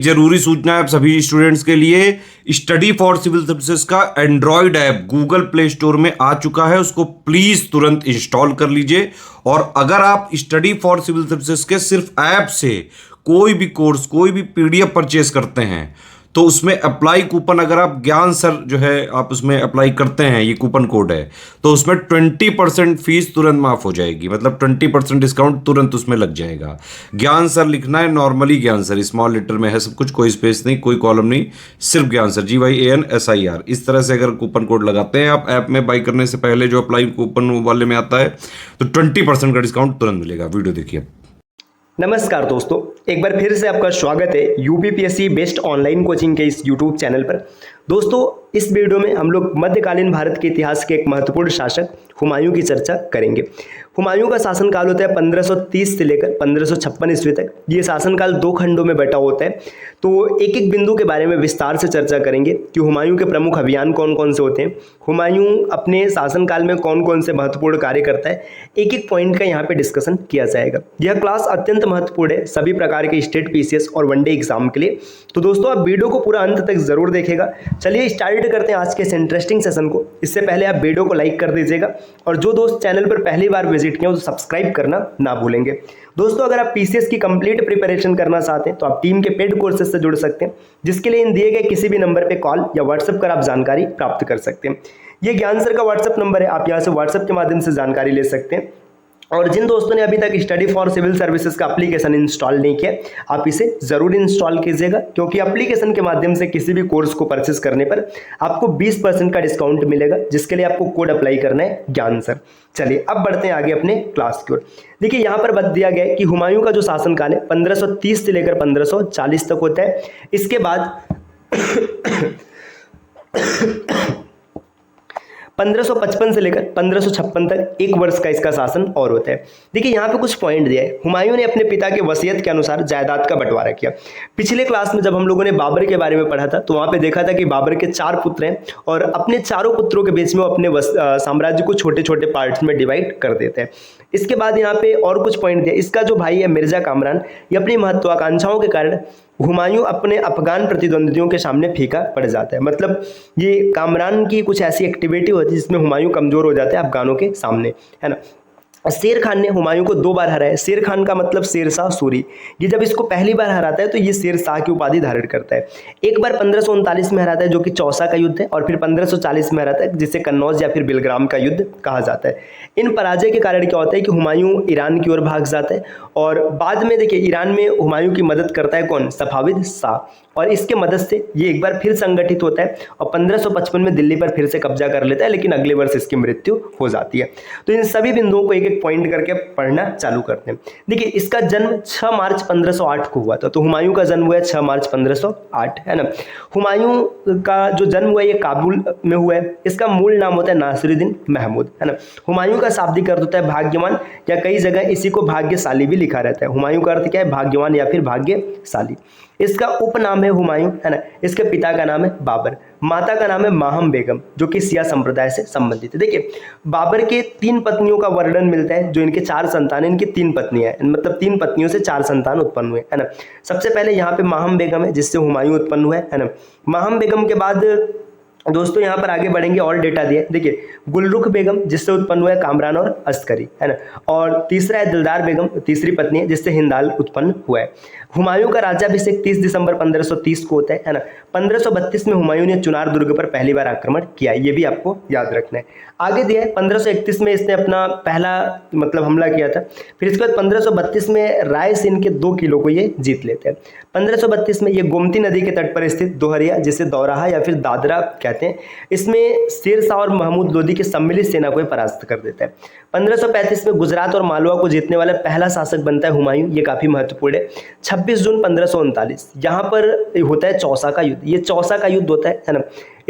जरूरी सूचना है आप सभी स्टूडेंट्स के लिए। स्टडी फॉर सिविल सर्विसेज का Android app Google play store में आ चुका है, उसको प्लीज तुरंत इंस्टॉल कर लीजिए। और अगर आप स्टडी फॉर सिविल सर्विसेज के सिर्फ ऐप से कोई भी कोर्स, कोई भी पीडीएफ परचेस करते हैं तो उसमें अप्लाई कूपन, अगर आप ज्ञान सर जो है आप उसमें अप्लाई करते हैं, ये कूपन कोड है, तो उसमें 20% फीस तुरंत माफ हो जाएगी। मतलब 20% डिस्काउंट तुरंत उसमें लग जाएगा। ज्ञान सर लिखना है, नॉर्मली ज्ञान सर, स्मॉल लेटर में है सब कुछ, कोई स्पेस नहीं, कोई कॉलम नहीं, सिर्फ ज्ञान सर, GYANSIR। इस तरह से अगर कूपन कोड लगाते हैं आप ऐप में बाई करने से पहले, जो अप्लाई कूपन वाले में आता है, तो 20% का डिस्काउंट तुरंत मिलेगा। वीडियो देखिए। नमस्कार दोस्तों, एक बार फिर से आपका स्वागत है यूपीपीएससी बेस्ट ऑनलाइन कोचिंग के इस यूट्यूब चैनल पर। दोस्तों, इस वीडियो में हम लोग मध्यकालीन भारत के इतिहास के एक महत्वपूर्ण शासक हुमायूं की चर्चा करेंगे। हुमायूं का शासनकाल होता है 1530 से लेकर 1556 ईस्वी तक। ये शासनकाल 2 खंडों में बटा होता है, तो एक एक बिंदु के बारे में विस्तार से चर्चा करेंगे कि हुमायूं के प्रमुख अभियान कौन कौन से होते हैं, हुमायूं अपने शासनकाल में कौन कौन से महत्वपूर्ण कार्य करता है, एक एक पॉइंट का यहाँ पे डिस्कशन किया जाएगा। यह क्लास अत्यंत महत्वपूर्ण है सभी प्रकार के स्टेट, पीसीएस और वनडे एग्जाम के लिए। तो दोस्तों, आप वीडियो को पूरा अंत तक जरूर देखिएगा। चलिए स्टार्ट करते हैं आज के इस इंटरेस्टिंग सेशन को। इससे पहले आप वीडियो को लाइक कर दीजिएगा, और जो दोस्त चैनल पर पहली बार विजिट किए हो तो सब्सक्राइब करना ना भूलेंगे। दोस्तों, अगर आप पीसीएस की कंप्लीट प्रिपरेशन करना चाहते हैं तो आप टीम के पेड कोर्सेज से जुड़ सकते हैं, जिसके लिए इन दिए गए किसी भी नंबर पे कॉल या व्हाट्सएप कर आप जानकारी प्राप्त कर सकते हैं। ये ज्ञान सर का व्हाट्सएप नंबर है, आप यहाँ से व्हाट्सएप के माध्यम से जानकारी ले सकते हैं। और जिन दोस्तों ने अभी तक स्टडी फॉर सिविल सर्विसेज का एप्लीकेशन इंस्टॉल नहीं किया, आप इसे जरूर इंस्टॉल कीजिएगा, क्योंकि एप्लीकेशन के माध्यम से किसी भी कोर्स को परचेस करने पर आपको 20% का डिस्काउंट मिलेगा, जिसके लिए आपको कोड अप्लाई करना है ज्ञान सर। चलिए अब बढ़ते हैं आगे अपने क्लास की ओर। देखिए, यहाँ पर बता दिया गया है कि हुमायूं का जो शासनकाल है 1530 से लेकर 1540 तक होता है। इसके बाद 1555 से लेकर 1556 तक 1 वर्ष का इसका शासन और होता है। देखिए, यहाँ पे कुछ पॉइंट दिया है। हुमायूं ने अपने पिता के वसीयत के अनुसार जायदाद का बंटवारा किया। पिछले क्लास में जब हम लोगों ने बाबर के बारे में पढ़ा था, तो वहाँ पे देखा था कि बाबर के 4 पुत्र हैं, और अपने चारों पुत्रों के बीच में वो अपने साम्राज्य को छोटे छोटे पार्ट्स में डिवाइड कर देते हैं। इसके बाद यहाँ पे और कुछ पॉइंट दिया। इसका जो भाई है मिर्जा कामरान, ये अपनी महत्वाकांक्षाओं के कारण हुमायूं अपने अफगान प्रतिद्वंदियों के सामने फीका पड़ जाता है। मतलब ये कामरान की कुछ ऐसी एक्टिविटी होती है जिसमें हुमायूं कमजोर हो जाते हैं अफगानों के सामने, है ना। शेर खान ने हुमायूं को 2 बार हराया। शेर खान का मतलब शेरशाह सूरी। ये जब इसको पहली बार हराता है तो ये शेरशाह की उपाधि धारण करता है। एक बार 1539 में हराता है, जो कि चौसा का युद्ध है, और फिर 1540 में हराता है, जिसे कन्नौज या फिर बिलग्राम का युद्ध कहा जाता है। इन पराजय के कारण क्या होता है कि हुमायूं ईरान की ओर भाग जाता है, और बाद में देखिए ईरान में हुमायूं की मदद करता है कौन? सफाविद शाह, और इसके मदद से ये एक बार फिर संगठित होता है और 1555 में दिल्ली पर फिर से कब्जा कर लेता है, लेकिन अगले वर्ष इसकी मृत्यु हो जाती है। तो इन सभी बिंदुओं को एक एक पॉइंट करके पढ़ना चालू करते हैं। देखिए, इसका जन्म 6 मार्च 1508 को हुआ था। तो हुमायूं का जन्म हुआ है 6 मार्च 1508, है ना। हुमायूं का जो जन्म हुआ है ये काबुल में हुआ है। इसका मूल नाम होता है नासिरुद्दीन महमूद, है ना। हुमायूं का शाब्दिक अर्थ होता है भाग्यवान, या कई जगह इसी को भाग्यशाली भी लिखा रहता है। हुमायूं का अर्थ क्या है? भाग्यवान या फिर भाग्यशाली। इसका उपनाम है हुमायूं, है ना। इसके पिता का नाम है बाबर, माता का नाम है माहम बेगम, जो कि सिया संप्रदाय से संबंधित है। देखिए, बाबर के 3 पत्नियों का वर्णन मिलता है। जो इनके 4 संतान है, इनकी 3 पत्नियां हैं, मतलब 3 पत्नियों से 4 संतान उत्पन्न हुए, है ना। सबसे पहले यहाँ पे माहम बेगम है, जिससे हुमायूं उत्पन्न हुआ है ना। माहम बेगम के बाद दोस्तों यहाँ पर आगे बढ़ेंगे, और डेटा दिया। देखिए, गुलरुख बेगम, जिससे उत्पन्न हुआ है कामरान और अस्करी, है ना। और तीसरा है दिलदार बेगम, तीसरी पत्नी है, जिससे हिंदाल उत्पन्न हुआ है। हुमायूं का राज्याभिषेक 30 दिसंबर 1530 को होता है ना। 1532 में हुमायूं ने चुनार दुर्ग पर पहली बार आक्रमण किया, ये भी आपको याद रखना है। आगे दिया है 1531 में इसने अपना पहला मतलब हमला किया था। फिर इसके बाद 1532 में रायसेन के 2 किलो को ये जीत लेते हैं। 1532 में ये गोमती नदी के तट पर स्थित दोहरिया, जिसे दौराहा या फिर दादरा कहते हैं, इसमें शेरशाह और महमूद लोदी की सम्मिलित सेना को परास्त कर देता है। 1535 में गुजरात और मालवा को जीतने वाला पहला शासक बनता है हुमायूं, ये काफी महत्वपूर्ण है। 26 जून 1539 यहाँ पर होता है चौसा का युद्ध। ये चौसा का युद्ध होता है ना।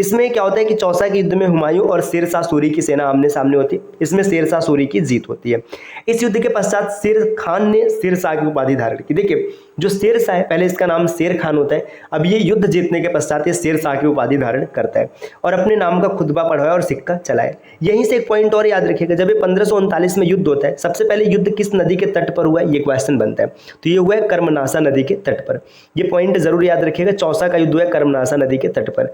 इसमें क्या होता है कि चौसा के युद्ध में हुमायूं और शेर शाह सूरी की सेना आमने सामने होती है। इसमें शेर शाह सूरी की जीत होती है। इस युद्ध के पश्चात शेर खान ने शेर शाह की उपाधि धारण की। देखिए जो शेर शाह है, पहले इसका नाम शेर खान होता है, अब ये युद्ध जीतने के पश्चात ये शेर शाह की उपाधि धारण करता है और अपने नाम का खुतबा पढ़वाए और सिक्का चलाए। यहीं से एक पॉइंट और याद रखिएगा, जब ये 1539 में युद्ध होता है, सबसे पहले युद्ध किस नदी के तट पर हुआ है, ये क्वेश्चन बनता है। तो ये हुआ है कर्मनासा नदी के तट पर। ये पॉइंट जरूर याद रखिएगा, चौसा का युद्ध हुआ है कर्मनासा नदी के तट पर।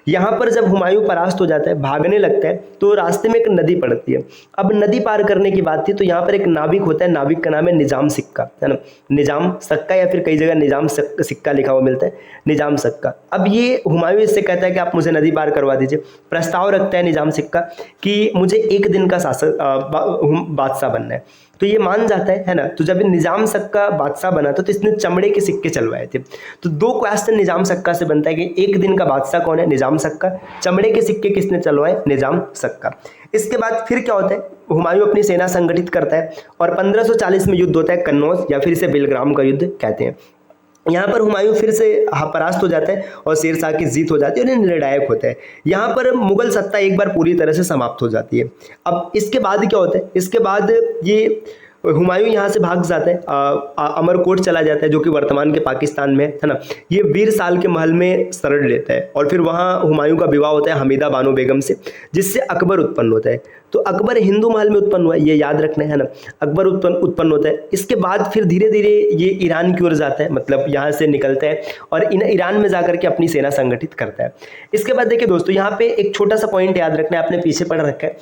यहाँ पर जब हुमायूं परास्त हो जाता है, भागने लगता है, तो रास्ते में एक नदी पड़ती है। अब नदी पार करने की बात थी, तो यहाँ पर एक नाविक होता है, नाविक का नाम है निजाम सिक्का, है ना, निजाम सक्का या फिर कई जगह निजाम सिक्का लिखा हुआ मिलता है, निजाम सक्का। अब ये हुमायूं इससे कहता है कि आप मुझे नदी पार करवा दीजिए। प्रस्ताव रखता है निजाम सिक्का कि मुझे एक दिन का शासक बादशाह बनना है। तो ये मान जाता है ना। तो जब निजाम सक्का बादशाह बना था तो इसने चमड़े के सिक्के चलवाए थे। तो दो क्वेश्चन निजाम सक्का से बनता है कि एक दिन का बादशाह कौन है, निजाम सक्का, चमड़े के सिक्के किसने चलवाए, निजाम सक्का। इसके बाद फिर क्या होता है, हुमायूं अपनी सेना संगठित करता है और 1540 में युद्ध होता है कन्नौज, या फिर इसे बेलग्राम का युद्ध कहते हैं। यहाँ पर हुमायूं फिर से परास्त हो जाता है और शेर शाह की जीत हो जाती है और ये निर्णायक होता है। यहाँ पर मुगल सत्ता एक बार पूरी तरह से समाप्त हो जाती है। अब इसके बाद क्या होता है, इसके बाद ये हुमायूं यहाँ से भाग जाता है, अमरकोट चला जाता है जो कि वर्तमान के पाकिस्तान में है ना। ये वीर साल के महल में शरण लेता है और फिर वहाँ हुमायूं का विवाह होता है हमीदा बानो बेगम से, जिससे अकबर उत्पन्न होता है। तो अकबर हिंदू महल में उत्पन्न हुआ है, ये याद रखना है ना, अकबर उत्पन्न होता है। इसके बाद फिर धीरे धीरे ये ईरान की ओर जाता है, मतलब यहाँ से निकलता है और ईरान में जाकर के अपनी सेना संगठित करता है। इसके बाद देखिए दोस्तों, यहाँ पे एक छोटा सा पॉइंट याद रखना है, आपने पीछे पढ़ रखा है,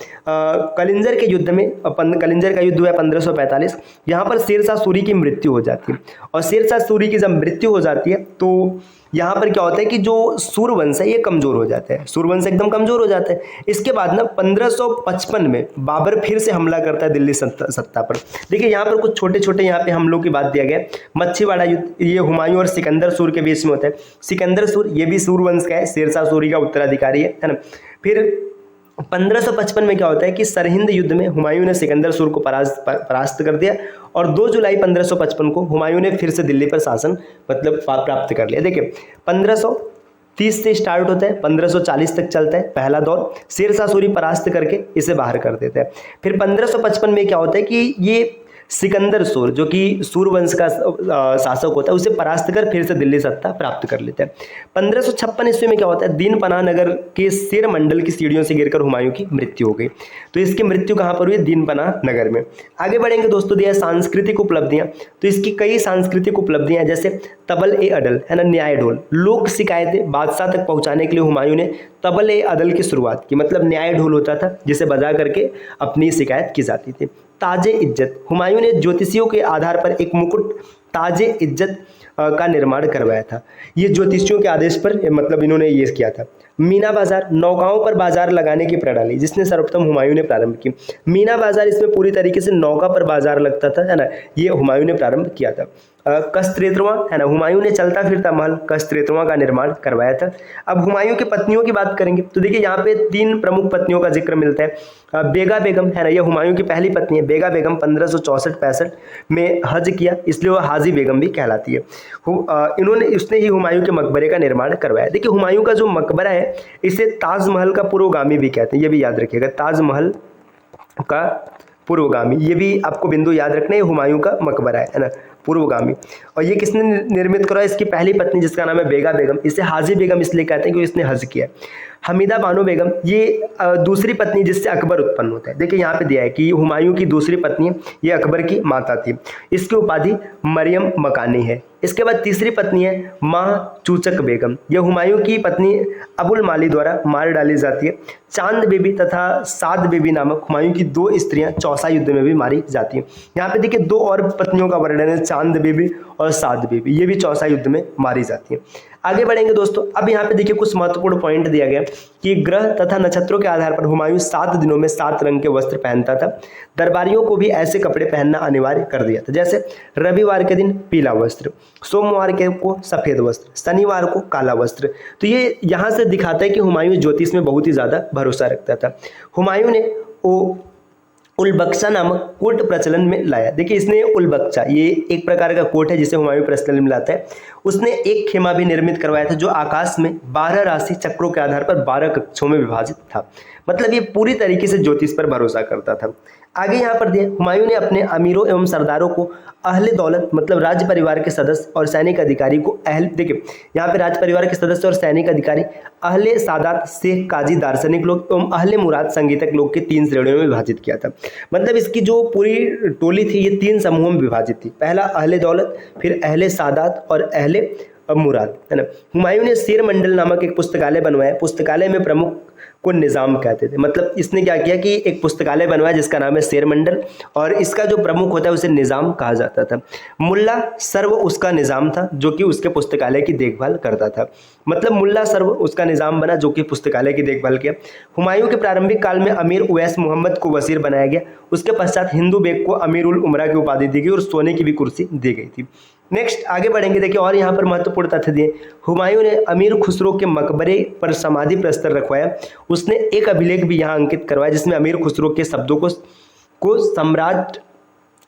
कलिंजर के युद्ध में, कलिंजर का युद्ध हुआ 1545। यहाँ पर शेर शाह सूरी की मृत्यु हो जाती है और शेर शाह सूरी की जब मृत्यु हो जाती है तो यहाँ पर क्या होता है कि जो सूरवंश है ये कमजोर हो जाता है, सूरवंश एकदम कमजोर हो जाता है। इसके बाद ना 1555 में बाबर फिर से हमला करता है दिल्ली सत्ता पर। देखिए यहाँ पर कुछ छोटे छोटे यहाँ पे हमलों की बात दिया गया है। मच्छीवाड़ा युद्ध, ये हुमायूं और सिकंदर सूर के बीच में होता है। सिकंदर सूर ये भी सूरवंश का है, शेर शाह सूरी का उत्तराधिकारी है ना। फिर 1555 में क्या होता है कि सरहिंद युद्ध में हुमायूं ने सिकंदर सूर को परास्त कर दिया और 2 जुलाई 1555 को हुमायूं ने फिर से दिल्ली पर शासन मतलब प्राप्त कर लिया। देखिए 1530 से स्टार्ट होता है, 1540 तक चलता है पहला दौर। शेर शाह सूरी परास्त करके इसे बाहर कर देता है। फिर 1555 में क्या होता है कि ये सिकंदर सूर जो कि सूरवंश का शासक होता है उसे परास्त कर फिर से दिल्ली सत्ता प्राप्त कर लेता है। 1556 ईस्वी में क्या होता है, दीन पनाह नगर के शेर मंडल की सीढ़ियों से गिरकर हुमायूं की मृत्यु हो गई। तो इसकी मृत्यु कहाँ पर हुई, दीन पनाह नगर में। आगे बढ़ेंगे दोस्तों, दिया सांस्कृतिक उपलब्धियां। तो इसकी कई सांस्कृतिक उपलब्धियां जैसे तबल ए अडल है ना, न्याय ढोल, लोक शिकायतें बादशाह तक पहुंचाने के लिए हुमायूं ने तबल ए अदल की शुरुआत की। मतलब न्याय ढोल होता था जिसे बजा करके अपनी शिकायत की जाती थी। ताजे इज्जत, हुमायूं ने ज्योतिषियों के आधार पर एक मुकुट ताजे इज्जत का निर्माण करवाया था। ये ज्योतिषियों के आदेश पर मतलब इन्होंने ये किया था। मीना बाजार, नौकाओं पर बाजार लगाने की प्रणाली जिसने सर्वप्रथम हुमायूं ने प्रारंभ की। मीना बाजार, इसमें पूरी तरीके से नौका पर बाजार लगता था है ना, ये हुमायूं ने प्रारंभ किया था। कस्तरेतवा है ना, हुमायूं ने चलता फिरता महल कस्तरेतवा का निर्माण करवाया था। अब हुमायूं की पत्नियों की बात करेंगे तो देखिए यहाँ पे 3 प्रमुख पत्नियों का जिक्र मिलता है। बेगा बेगम है ना, ये हुमायूं की पहली पत्नी है। बेगा बेगम 1564-65 में हज किया, इसलिए वह हाजी बेगम भी कहलाती है। उसने ही हुमायूं के मकबरे का निर्माण करवाया। देखिए हुमायूं का जो मकबरा है इसे ताजमहल का पूर्वगामी भी कहते हैं, ये भी याद रखिएगा, ताजमहल का पूर्वगामी। ये भी आपको बिंदु याद रखना है, हुमायूं का मकबरा है ना, पूर्वगामी। और ये किसने निर्मित करा, इसकी पहली पत्नी जिसका नाम है बेगा बेगम। इसे हाजी बेगम इसलिए कहते हैं क्योंकि इसने हज किया। हमीदा बानो बेगम, ये दूसरी पत्नी जिससे अकबर उत्पन्न होता है। देखिए यहाँ पे दिया है कि हुमायूं की दूसरी पत्नी ये अकबर की माता थी। इसकी उपाधि मरियम मकानी है। इसके बाद तीसरी पत्नी है माँ चूचक बेगम, यह हुमायूं की पत्नी अबुल माली द्वारा मार डाली जाती है। चांद बेबी तथा साद बेबी नामक हुमायूं की 2 स्त्रियां चौसा युद्ध में भी मारी जाती हैं। यहाँ पे देखिए 2 और पत्नियों का वर्णन है, चांद बेबी और साद बेबी, ये भी चौसा युद्ध में मारी जाती है। आगे बढ़ेंगे दोस्तों, अब यहाँ पे देखिए कुछ महत्वपूर्ण पॉइंट दिया गया कि ग्रह तथा नक्षत्रों के आधार पर हुमायूं 7 दिनों में 7 रंग के वस्त्र पहनता था। दरबारियों को भी ऐसे कपड़े पहनना अनिवार्य कर दिया था, जैसे रविवार के दिन पीला वस्त्र, सोमवार के को सफेद वस्त्र, शनिवार को काला वस्त्र। तो ये यहाँ से दिखाता है कि हुमायूं ज्योतिष में बहुत ही ज्यादा भरोसा रखता था। हुमायूं ने उलबख्शा नामक कोट प्रचलन में लाया। देखिए इसने उलबख्शा, ये एक प्रकार का कोट है जिसे हुमायूं प्रचलन में लाता है। उसने एक खेमा भी निर्मित करवाया था जो आकाश में 12 राशि चक्रों के आधार पर 12 कक्षों में विभाजित था। मतलब ये पूरी तरीके से ज्योतिष पर भरोसा करता था। आगे यहाँ पर दिए, हुमायूं ने अपने अमीरों एवं सरदारों को अहले दौलत मतलब राज्य परिवार के सदस्य और सैनिक अधिकारी को देखिए यहाँ पे राज्य परिवार के सदस्य और सैनिक अधिकारी, अहले सादात शेख काजी दार्शनिक लोग एवं अहले मुराद संगीतक लोग के 3 श्रेणियों में विभाजित किया था। मतलब इसकी जो पूरी टोली थी ये 3 समूहों में विभाजित थी। पहला अहले दौलत, फिर अहले सादात और अहले मुराद, है ना। हुमायूं ने शेर मंडल नामक एक पुस्तकालय बनवाया। पुस्तकालय में प्रमुख को निज़ाम कहते थे। मतलब इसने क्या किया कि एक पुस्तकालय बनवाया जिसका नाम है शेर मंडल, और इसका जो प्रमुख होता है उसे निज़ाम कहा जाता था। मुल्ला सर्व उसका निज़ाम था जो कि उसके पुस्तकालय की देखभाल करता था। मतलब मुल्ला सर्व उसका निज़ाम बना जो कि पुस्तकालय की देखभाल किया। हुमायूं के प्रारंभिक काल में अमीर उवैस मोहम्मद को वजीर बनाया गया। उसके पश्चात हिंदू बेग को अमीर उल उमरा की उपाधि दी गई और सोने की भी कुर्सी दी गई थी। नेक्स्ट आगे बढ़ेंगे। देखिए और यहाँ पर महत्वपूर्ण तथ्य दिए, हुमायूं ने अमीर खुसरो के मकबरे पर समाधि प्रस्तर रखवाया। उसने एक अभिलेख भी यहाँ अंकित करवाया जिसमें अमीर खुसरो के शब्दों को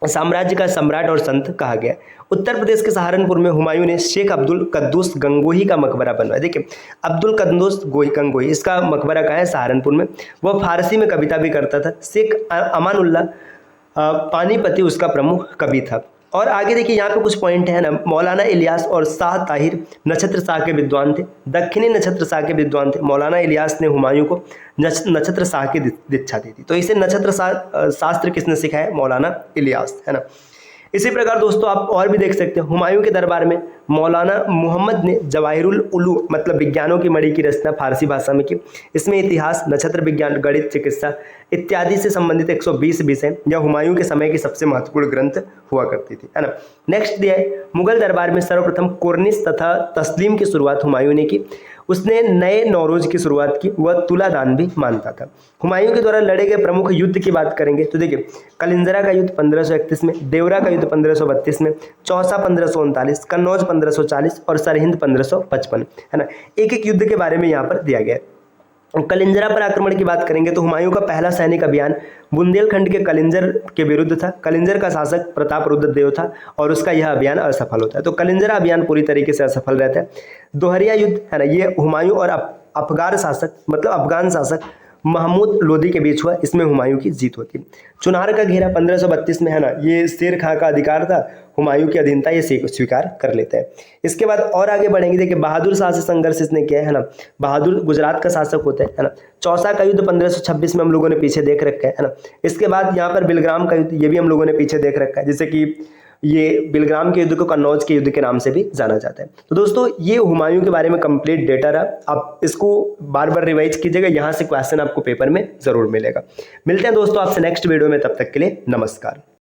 साम्राज्य का सम्राट और संत कहा गया। उत्तर प्रदेश के सहारनपुर में हुमायूं ने शेख अब्दुल कद्दूस गंगोही का मकबरा बनवाया। देखिए अब्दुल कद्दूस गंगोही, इसका मकबरा कहाँ है? सहारनपुर में। वह फारसी में कविता भी करता था। शेख अमानुल्लाह पानीपति उसका प्रमुख कवि था। और आगे देखिए यहाँ पे कुछ पॉइंट है ना। मौलाना इलियास और शाह ताहिर नक्षत्र शाह के विद्वान थे, दक्षिणी नक्षत्र शाह के विद्वान थे। मौलाना इलियास ने हुमायूं को नक्षत्र शाह की दीक्षा दी थी। तो इसे नक्षत्र शास्त्र किसने सिखाया? मौलाना इलियास, है ना। इसी प्रकार दोस्तों आप और भी देख सकते हैं, हुमायूं के दरबार में मौलाना मोहम्मद ने जवाहिरुल उलू मतलब विज्ञानों की मणि की रचना फारसी भाषा में की। इसमें इतिहास, नक्षत्र विज्ञान, गणित, चिकित्सा इत्यादि से संबंधित 120 विषय यह हुमायूं के समय की सबसे महत्वपूर्ण ग्रंथ हुआ करती थी, है ना। नेक्स्ट दिया है, मुगल दरबार में सर्वप्रथम कुर्निश तथा तस्लीम की शुरुआत हुमायूं ने की। उसने नए नौरोज की शुरुआत की। वह तुलादान भी मानता था। हुमायूं के द्वारा लड़े गए प्रमुख युद्ध की बात करेंगे तो देखिए कलिंजरा का युद्ध 1531 में, देवरा का युद्ध 1532 में, चौसा 1539, कन्नौज 1540 और सरहिंद 1555, है ना। एक एक युद्ध के बारे में यहाँ पर दिया गया है। कलिंजरा पर आक्रमण की बात करेंगे तो हुमायूं का पहला सैनिक अभियान बुंदेलखंड के कलिंजर के विरुद्ध था। कलिंजर का शासक प्रताप रुद्रदेव था और उसका यह अभियान असफल होता है। तो कलिंजरा अभियान पूरी तरीके से असफल रहता है। दोहरिया युद्ध, है ना, ये हुमायूं और अफगान शासक महमूद लोदी के बीच हुआ। इसमें हुमायूं की जीत होती है। चुनार का घेरा 1532 में, है ना, ये शेर खां का अधिकार था। हुमायूं की अधीनता ये स्वीकार कर लेते हैं। इसके बाद और आगे बढ़ेंगे। देखिए बहादुर शाह से संघर्ष इसने किया है ना। बहादुर गुजरात का शासक होता है ना। चौसा का युद्ध 1526 में हम लोगों ने पीछे देख रखा है ना। इसके बाद यहाँ पर बिलग्राम का युद्ध, ये भी हम लोगों ने पीछे देख रखा है, जैसे कि ये बिलग्राम के युद्ध को कन्नौज के युद्ध के नाम से भी जाना जाता है। तो दोस्तों ये हुमायूं के बारे में कंप्लीट डेटा रहा। आप इसको बार बार रिवाइज कीजिएगा, यहाँ से क्वेश्चन आपको पेपर में जरूर मिलेगा। मिलते हैं दोस्तों आपसे नेक्स्ट वीडियो में, तब तक के लिए नमस्कार।